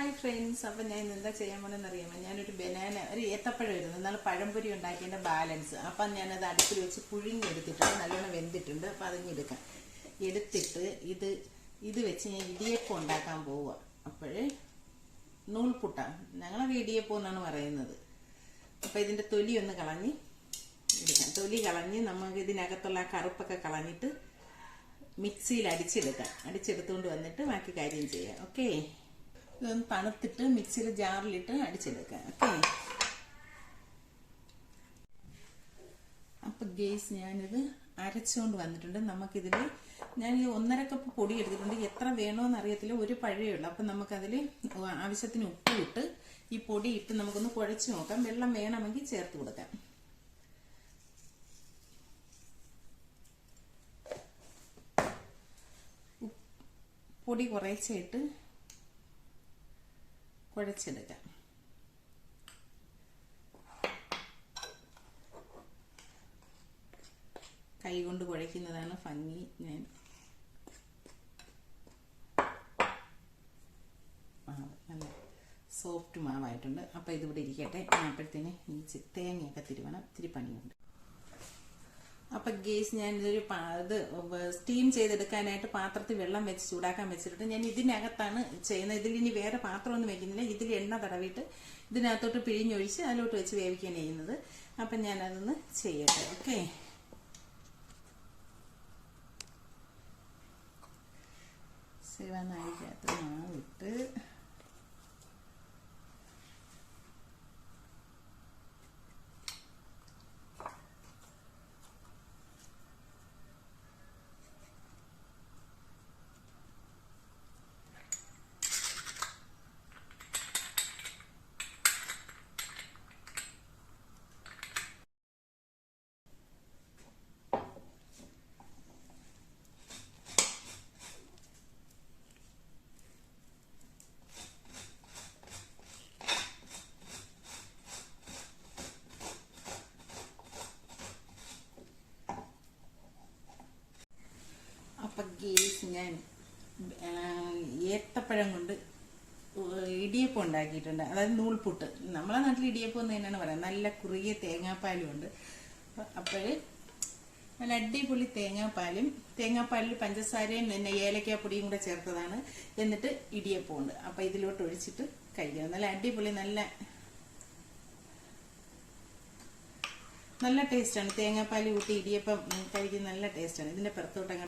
Hi friends, അപ്പം ഞാൻ എന്താ ചെയ്യാൻ പോണെന്ന് അറിയാമോ? ഞാനൊരു ഒരു ഏത്തപ്പഴം ഇരുന്നു എന്നാൽ പഴംപൊരി ഉണ്ടാക്കിയതിൻ്റെ ബാലൻസ്. അപ്പം ഞാനത് അടുപ്പിൽ വെച്ച് പുഴുങ്ങിയെടുത്തിട്ടുണ്ട്, നല്ലോണം വെന്തിട്ടുണ്ട്. അപ്പം അതിഞ്ഞെടുക്കാം. എടുത്തിട്ട് ഇത് വെച്ച് ഞാൻ ഇടിയപ്പം ഉണ്ടാക്കാൻ പോവുക. അപ്പോഴേ നൂൽപുട്ടാണ്, ഞങ്ങളത് ഇടിയപ്പം എന്നാണ് പറയുന്നത്. അപ്പം ഇതിൻ്റെ തൊലി ഒന്ന് കളഞ്ഞ് എടുക്കാം. തൊലി കളഞ്ഞ് നമുക്ക് ഇതിനകത്തുള്ള ആ കറുപ്പൊക്കെ കളഞ്ഞിട്ട് മിക്സിയിൽ അടിച്ചെടുത്തുകൊണ്ട് വന്നിട്ട് ബാക്കി കാര്യം ചെയ്യാം. ഓക്കെ, ഇതൊന്ന് തണുത്തിട്ട് മിക്സിയിൽ ജാറിലിട്ട് അടിച്ചെടുക്കാം. ഓക്കെ, അപ്പം ഗേസ് ഞാനിത് അരച്ചുകൊണ്ട് വന്നിട്ടുണ്ട്. നമുക്കിതിൽ ഞാൻ 1.5 കപ്പ് പൊടി എടുത്തിട്ടുണ്ട്. എത്ര വേണമെന്ന് അറിയത്തില്ല, ഒരു പഴയേ ഉള്ളൂ. അപ്പം നമുക്കതിൽ ആവശ്യത്തിന് ഉപ്പ് ഇട്ട് ഈ പൊടി ഇട്ട് നമുക്കൊന്ന് കുഴച്ച് നോക്കാം. വെള്ളം വേണമെങ്കിൽ ചേർത്ത് കൊടുക്കാം. പൊടി കുറച്ചിട്ട് കുഴച്ചെടുക്കാം. കൈ കൊണ്ട് കുഴയ്ക്കുന്നതാണ് ഭംഗി. ഞാൻ നല്ല സോഫ്റ്റ് മാവായിട്ടുണ്ട്. അപ്പം ഇതിവിടെ ഇരിക്കട്ടെ. അപ്പോഴത്തേന് ഈ തേങ്ങയൊക്കെ തിരുവണം, ഇത്തിരി പണിയുണ്ട്. അപ്പം ഗേസ് ഞാൻ ഇതൊരു സ്റ്റീം ചെയ്തെടുക്കാനായിട്ട് പാത്രത്തിൽ വെള്ളം വെച്ച് ചൂടാക്കാൻ വെച്ചിട്ട് ഞാൻ ഇതിനകത്താണ് ചെയ്യുന്നത്. ഇതിൽ ഇനി വേറെ പാത്രമൊന്നും വെക്കുന്നില്ല. ഇതിൽ എണ്ണ തടവിയിട്ട് ഇതിനകത്തോട്ട് പിഴിഞ്ഞൊഴിച്ച് അതിലോട്ട് വെച്ച് വേവിക്കുകയാണ് ചെയ്യുന്നത്. അപ്പം ഞാനതൊന്ന് ചെയ്യട്ടെ. ഓക്കെ, ശിവനായിക്കകത്ത് മാവിട്ട് ഞാൻ ഏത്തപ്പഴം കൊണ്ട് ഇടിയപ്പം ഉണ്ടാക്കിയിട്ടുണ്ട്. അതായത് നൂൽപുട്ട്. നമ്മളെ നാട്ടിൽ ഇടിയപ്പം എന്ന് തന്നെയാണ് പറയുന്നത്. നല്ല കുറുകിയ തേങ്ങാപ്പാലും ഉണ്ട്. അപ്പോഴ് നല്ല അടിപൊളി തേങ്ങാപ്പാലിൽ പഞ്ചസാരയും പിന്നെ ഏലക്കാപ്പൊടിയും കൂടെ ചേർത്തതാണ്. എന്നിട്ട് ഇടിയപ്പം ഉണ്ട്. അപ്പം ഇതിലോട്ട് ഒഴിച്ചിട്ട് കഴിക്കണം. നല്ല അടിപൊളി നല്ല ടേസ്റ്റാണ്. തേങ്ങാപ്പാൽ കൂട്ടി ഇടിയപ്പം കഴിക്കുന്ന നല്ല ടേസ്റ്റാണ്. ഇതിൻ്റെ പുറത്തോട്ട്